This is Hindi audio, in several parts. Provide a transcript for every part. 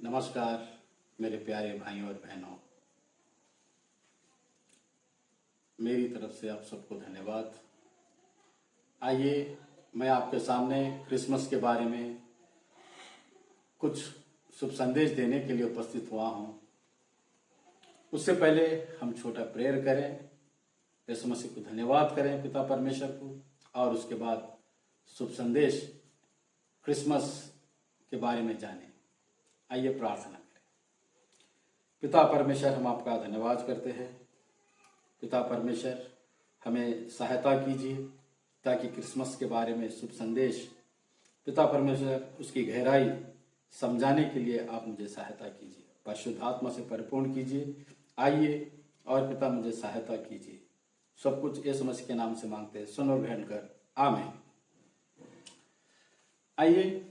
नमस्कार मेरे प्यारे भाइयों और बहनों, मेरी तरफ से आप सबको धन्यवाद। आइए मैं आपके सामने क्रिसमस के बारे में कुछ शुभ संदेश देने के लिए उपस्थित हुआ हूँ। उससे पहले हम छोटा प्रेयर करें, यीशु मसीह को धन्यवाद करें, पिता परमेश्वर को, और उसके बाद शुभ संदेश क्रिसमस के बारे में जानें। आइए प्रार्थना करें। पिता परमेश्वर, हम आपका धन्यवाद करते हैं। पिता परमेश्वर, हमें सहायता कीजिए ताकि क्रिसमस के बारे में शुभ संदेश, पिता परमेश्वर, उसकी गहराई समझाने के लिए आप मुझे सहायता कीजिए। परिशुद्ध आत्मा से परिपूर्ण कीजिए। आइए और पिता मुझे सहायता कीजिए। सब कुछ यीशु मसीह के नाम से मांगते हैं, सुनो ग्रहण कर, आमीन। आइए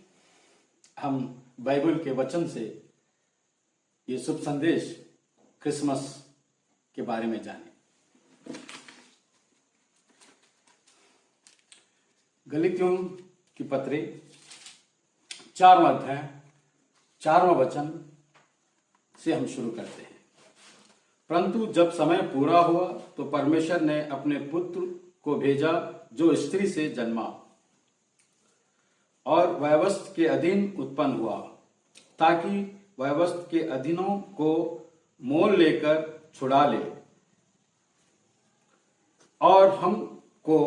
हम बाइबल के वचन से ये शुभ संदेश क्रिसमस के बारे में जानें। गलातियों की पत्री 4वां अध्याय 4वां वचन से हम शुरू करते हैं। परंतु जब समय पूरा हुआ तो परमेश्वर ने अपने पुत्र को भेजा, जो स्त्री से जन्मा और व्यवस्था के अधीन उत्पन्न हुआ, ताकि व्यवस्था के अधीनों को मोल लेकर छुड़ा ले और हमको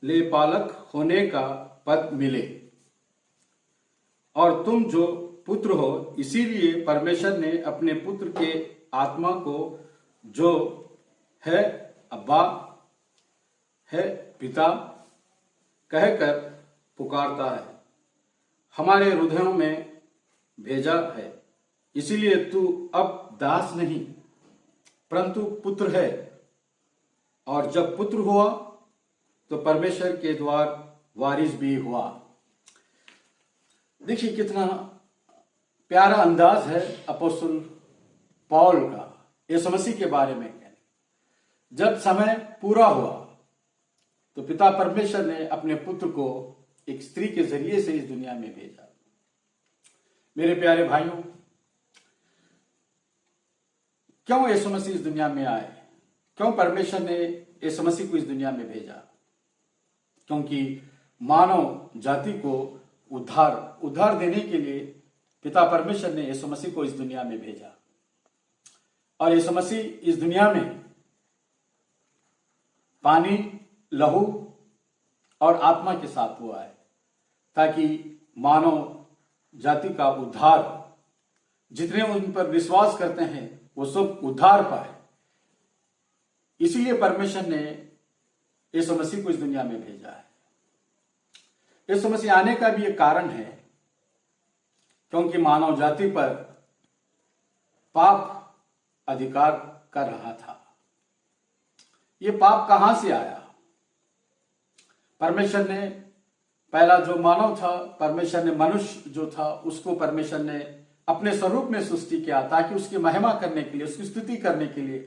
लेपालक होने का पद मिले। और तुम जो पुत्र हो, इसीलिए परमेश्वर ने अपने पुत्र के आत्मा को, जो है अब्बा, है पिता, कहकर पुकारता है, हमारे हृदयों में भेजा है। इसीलिए तू अब दास नहीं परंतु पुत्र है, और जब पुत्र हुआ तो परमेश्वर के द्वार वारिस भी हुआ। देखिए कितना प्यारा अंदाज है अपोस्तल पौल का यीशु मसीह के बारे में कहने। जब समय पूरा हुआ तो पिता परमेश्वर ने अपने पुत्र को एक स्त्री के जरिए से इस दुनिया में भेजा। मेरे प्यारे भाइयों, क्यों यीशु मसीह इस दुनिया में आए? क्यों परमेश्वर ने यीशु मसीह को इस दुनिया में भेजा? क्योंकि मानव जाति को उद्धार देने के लिए पिता परमेश्वर ने यीशु मसीह को इस दुनिया में भेजा। और यीशु मसीह इस दुनिया में पानी, लहू और आत्मा के साथ हुआ है, ताकि मानव जाति का उद्धार, जितने उन पर विश्वास करते हैं वो सब उद्धार पाए। इसीलिए परमेश्वर ने यीशु मसीह को इस दुनिया में भेजा है। यीशु मसीह आने का भी एक कारण है, क्योंकि मानव जाति पर पाप अधिकार कर रहा था। ये पाप कहां से आया? परमेश्वर ने पहला जो मानव था, परमेश्वर ने मनुष्य जो था उसको परमेश्वर ने अपने स्वरूप में सृष्टि किया, ताकि उसकी महिमा करने के लिए, उसकी स्तुति करने के लिए।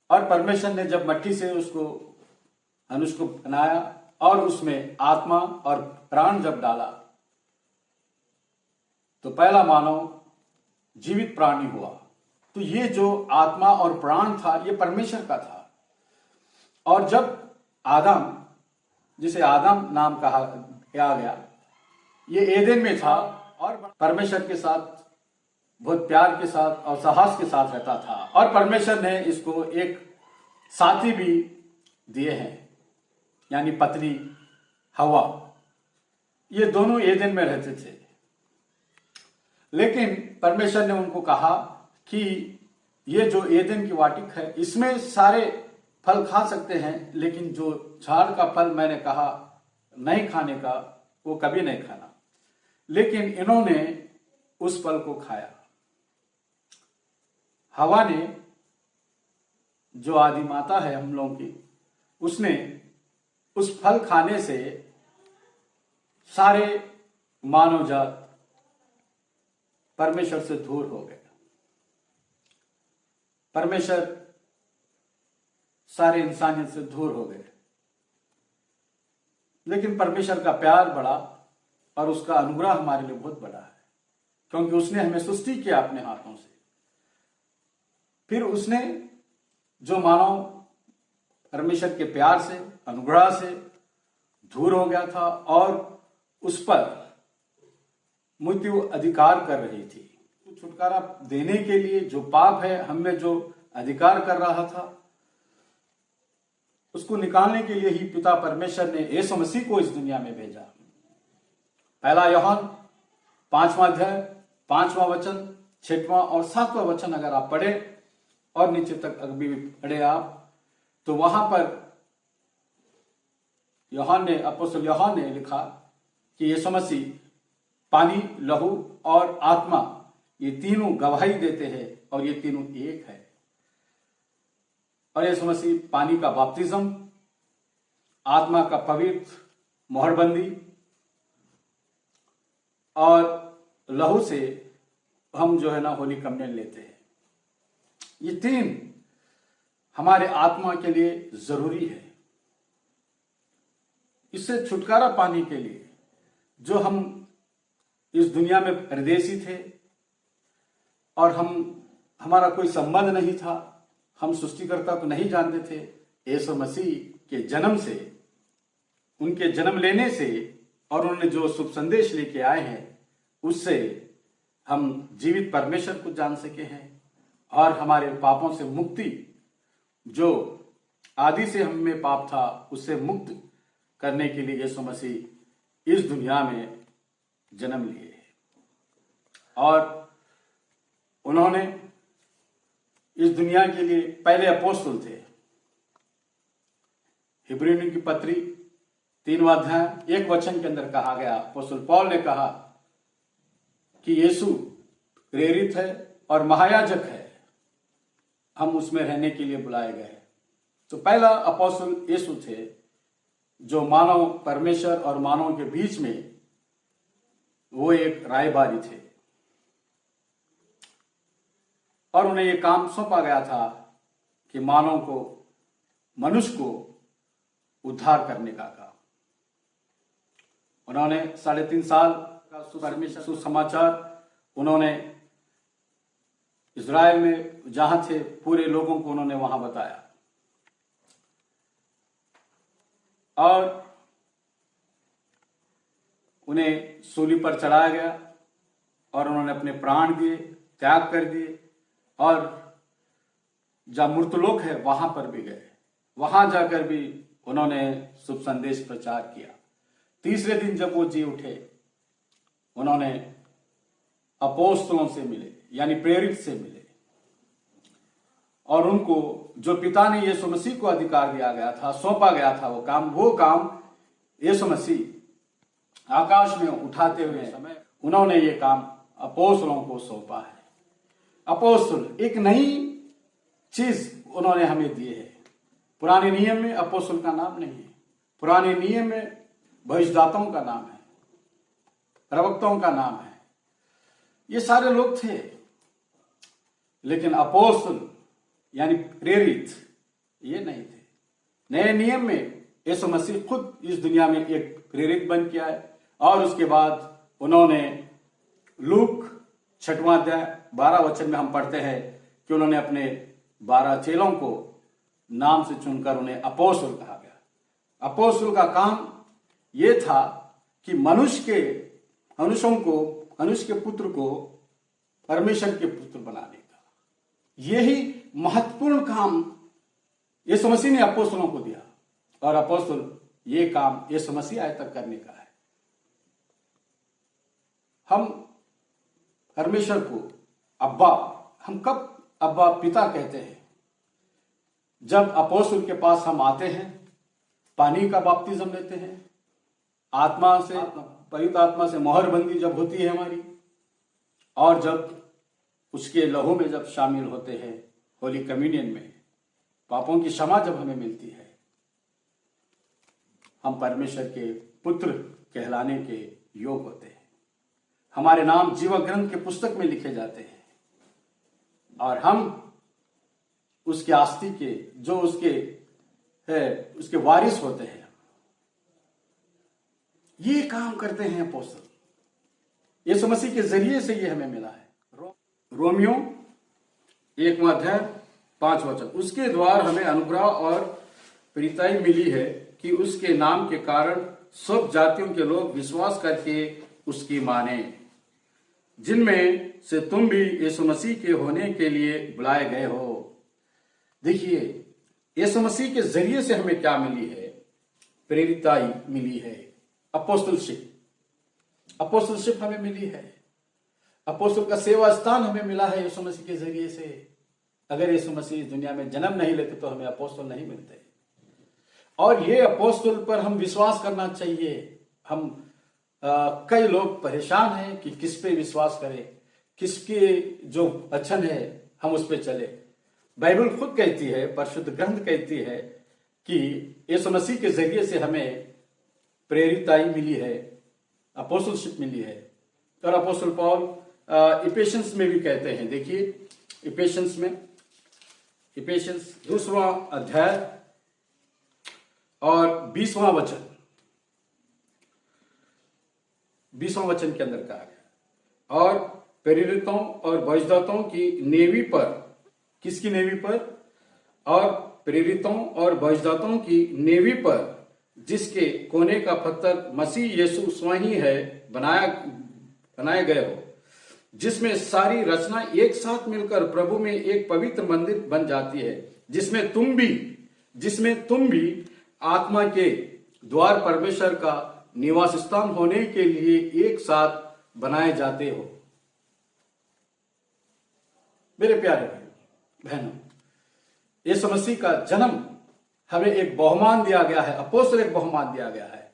और परमेश्वर ने जब मट्टी से मनुष्य को बनाया और उसमें आत्मा और प्राण जब डाला, तो पहला मानव जीवित प्राणी हुआ। तो ये जो आत्मा और प्राण था, ये परमेश्वर का था। और जब आदम, जिसे आदम नाम कहा गया, ये एदेन में था और परमेश्वर के साथ बहुत प्यार के साथ और साहस के साथ रहता था। और परमेश्वर ने इसको एक साथी भी दिए हैं, यानी पत्नी हवा। ये दोनों एदेन में रहते थे, लेकिन परमेश्वर ने उनको कहा कि ये जो एदेन की वाटिक है, इसमें सारे फल खा सकते हैं, लेकिन जो झाड़ का फल मैंने कहा नहीं खाने का, वो कभी नहीं खाना। लेकिन इन्होंने उस फल को खाया। हवा ने, जो आदि माता है हम लोगों की, उसने उस फल खाने से सारे मानव जात परमेश्वर से दूर हो गए। परमेश्वर सारे इंसानियत से दूर हो गए। लेकिन परमेश्वर का प्यार बड़ा और उसका अनुग्रह हमारे लिए बहुत बड़ा है। क्योंकि उसने हमें सृष्टि किया अपने हाथों से। फिर उसने जो मानव परमेश्वर के प्यार से, अनुग्रह से दूर हो गया था और उस पर मृत्यु अधिकार कर रही थी, तो छुटकारा देने के लिए जो पाप है हम में जो अधिकार कर रहा था, उसको निकालने के लिए ही पिता परमेश्वर ने यीशु मसीह को इस दुनिया में भेजा। पहला यूहन्ना 5वां अध्याय 5वां वचन, 6वां और 7वां वचन अगर आप पढ़े और नीचे तक अगर भी पढ़े आप, तो वहां पर अपोस्तल यूहन्ना ने लिखा कि यीशु मसीह पानी, लहू और आत्मा ये तीनों गवाही देते हैं और ये तीनों एक है। और यीशु मसीह पानी का बपतिस्म, आत्मा का पवित्र मोहरबंदी और लहू से हम जो है ना होली कम्युनियन लेते हैं। ये तीन हमारे आत्मा के लिए जरूरी है। इससे छुटकारा पाने के लिए जो हम इस दुनिया में परदेसी थे और हमारा कोई संबंध नहीं था, हम सृष्टिकर्ता को नहीं जानते थे, यीशु मसीह के जन्म से, उनके जन्म लेने से और उन्होंने जो शुभ संदेश लेके आए हैं उससे हम जीवित परमेश्वर को जान सके हैं और हमारे पापों से मुक्ति, जो आदि से हम में पाप था उससे मुक्त करने के लिए यीशु मसीह इस दुनिया में जन्म लिए और उन्होंने इस दुनिया के लिए पहले अपोस्तल थे। हिब्रियों की पत्री 3वां अध्याय 1 वचन के अंदर कहा गया, अपोस्तल पौल ने कहा कि यीशु प्रेरित है और महायाजक है, हम उसमें रहने के लिए बुलाए गए। तो पहला अपोस्तल यीशु थे जो मानव परमेश्वर और मानव के बीच में वो एक रायबारी थे और उन्हें ये काम सौंपा गया था कि मानव को, मनुष्य को उद्धार करने का काम। उन्होंने 3.5 साल का परमेश्वर सुसमाचार उन्होंने इज़राइल में जहां थे पूरे लोगों को उन्होंने वहां बताया और उन्हें सूली पर चढ़ाया गया और उन्होंने अपने प्राण दिए, त्याग कर दिए और जहां मृतलोक है वहां पर भी गए, वहां जाकर भी उन्होंने शुभ संदेश प्रचार किया। तीसरे दिन जब वो जी उठे, उन्होंने अपोस्तलों से मिले, यानी प्रेरित से मिले और उनको जो पिता ने यीशु मसीह को अधिकार दिया गया था, सौंपा गया था, वो काम यीशु मसीह आकाश में उठाते हुए समय उन्होंने ये काम अपोस्तलों को सौंपा है। अपोस्तल एक नई चीज उन्होंने हमें दी है। पुराने नियम में अपोस्तल का नाम नहीं है, पुराने नियम में भविष्यद्वक्ताओं का नाम है, प्रवक्ताओं का नाम है, ये सारे लोग थे। लेकिन अपोस्तल यानी प्रेरित ये नहीं थे। नए नियम में यीशु मसीह खुद इस दुनिया में एक प्रेरित बन के आए और उसके बाद उन्होंने लूक 6वां अध्याय 12 वचन में हम पढ़ते हैं कि उन्होंने अपने 12 चेलों को नाम से चुनकर उन्हें अपोस्तल कहा गया। अपोस्तल का काम यह था कि मनुष्य के पुत्र को परमेश्वर के पुत्र बनाने का, यही महत्वपूर्ण काम यीशु मसीह ने अपोस्तलों को दिया और अपोस्तल ये काम यीशु मसीह आए तक करने का है। हम परमेश्वर को अब्बा, हम कब अब्बा पिता कहते हैं? जब अपोस्तल के पास हम आते हैं, पानी का बपतिस्म लेते हैं, आत्मा से, पवित्र आत्मा से मोहरबंदी जब होती है हमारी, और जब उसके लहू में जब शामिल होते हैं होली कम्युनियन में, पापों की क्षमा जब हमें मिलती है, हम परमेश्वर के पुत्र कहलाने के योग होते हैं। हमारे नाम जीवन ग्रंथ के पुस्तक में लिखे जाते हैं और हम उसके आस्ती के, जो उसके वारिस होते हैं। ये काम करते हैं अपोस्तल। यीशु मसीह के जरिए से ये हमें मिला है। रोमियो 1वां अध्याय 5 वचन, उसके द्वारा हमें अनुग्रह और प्रीताई मिली है कि उसके नाम के कारण सब जातियों के लोग विश्वास करके उसकी माने, जिनमें से तुम भी यीशु मसीह के होने के लिए बुलाए गए हो। देखिए, यीशु मसीह के जरिए से हमें क्या मिली है? प्रेरिताई मिली है, अपोस्टलशिप हमें मिली है। अपोस्टल का सेवा स्थान हमें मिला है यीशु मसीह के जरिए से। अगर यीशु मसीह इस दुनिया में जन्म नहीं लेते तो हमें अपोस्टल नहीं मिलते। और ये अपोस्टल पर हम विश्वास करना चाहिए। हम कई लोग परेशान हैं कि किस पे विश्वास करें, किसके जो वचन है हम उस पे चले। बाइबल खुद कहती है, परिशुद्ध ग्रंथ कहती है कि यीशु मसीह के जरिए से हमें प्रेरिताई मिली है, अपोस्टलशिप मिली है। और अपोस्टल पौल इफिसियंस में भी कहते हैं। देखिए, इफिसियंस 2वां अध्याय और 20वां वचन के अंदर कहा गया, और प्रेरितों और भविष्यद्वक्ताओं की नेवी पर, किसकी नेवी पर? और प्रेरितों और भविष्यद्वक्ताओं की नेवी पर, जिसके कोने का पत्थर मसीह यीशु स्वयं ही है, बनाए गए हो, जिसमें सारी रचना एक साथ मिलकर प्रभु में एक पवित्र मंदिर बन जाती है, जिसमें तुम भी आत्मा के द्वार परमेश्वर का निवास स्थान होने के लिए एक साथ बनाए जाते हो। मेरे प्यारे भाई बहनों, यीशु मसीह का जन्म हमें एक बहुमान दिया गया है, अपोस्तल एक बहुमान दिया गया है।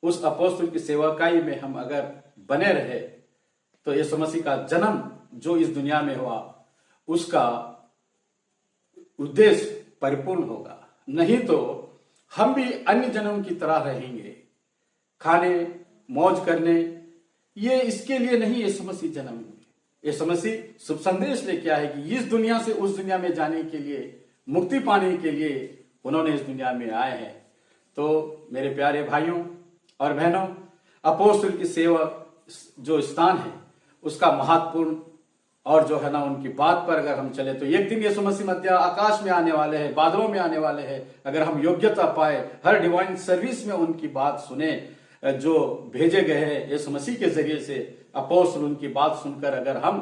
उस अपोस्तल की सेवकाई में हम अगर बने रहे तो यीशु मसीह का जन्म जो इस दुनिया में हुआ उसका उद्देश्य परिपूर्ण होगा। नहीं तो हम भी अन्य जन्म की तरह रहेंगे, खाने मौज करने। ये इसके लिए नहीं यीशु मसीह जन्म हुए। यीशु मसीह शुभ संदेश लेके आए कि इस दुनिया से उस दुनिया में जाने के लिए, मुक्ति पाने के लिए उन्होंने इस दुनिया में आए हैं। तो मेरे प्यारे भाइयों और बहनों, अपोस्तल की सेवा जो स्थान है उसका महत्वपूर्ण, और जो है ना उनकी बात पर अगर हम चले तो एक दिन यीशु मसीह मध्य आकाश में आने वाले हैं, बादलों में आने वाले हैं। अगर हम योग्यता पाए, हर डिवाइन सर्विस में उनकी बात सुने, जो भेजे गए हैं यीशु मसीह के जरिए से अपोस्तल, उनकी बात सुनकर अगर हम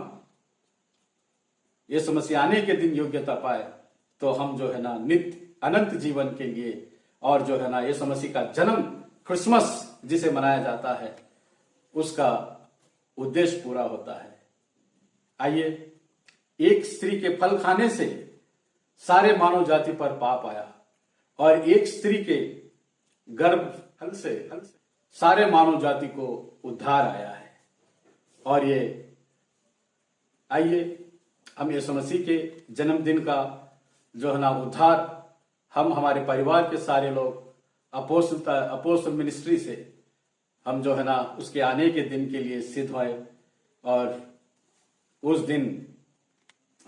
यीशु मसीह आने के दिन योग्यता पाए तो हम जो है ना नित्य अनंत जीवन के लिए, और जो है ना यीशु मसीह का जन्म, क्रिसमस जिसे मनाया जाता है, उसका उद्देश्य पूरा होता है। आइए, एक स्त्री के फल खाने से सारे मानव जाति पर पाप आया, और एक स्त्री के गर्भ फल से सारे मानव जाति को उद्धार आया है। और ये आइए हम यीशु मसीह के जन्मदिन का जो है ना उद्धार, हम हमारे परिवार के सारे लोग अपोस्तल मिनिस्ट्री से हम जो है ना उसके आने के दिन के लिए सिद्ध होए, और उस दिन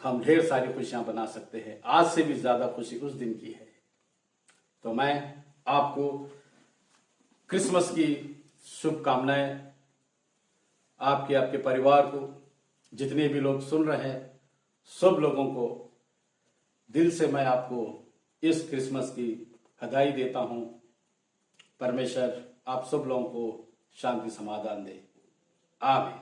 हम ढेर सारी खुशियां बना सकते हैं। आज से भी ज्यादा खुशी उस दिन की है। तो मैं आपको क्रिसमस की शुभकामनाएं, आपके परिवार को, जितने भी लोग सुन रहे हैं, सब लोगों को दिल से मैं आपको इस क्रिसमस की बधाई देता हूं। परमेश्वर आप सब लोगों को शांति समाधान दे। आमीन।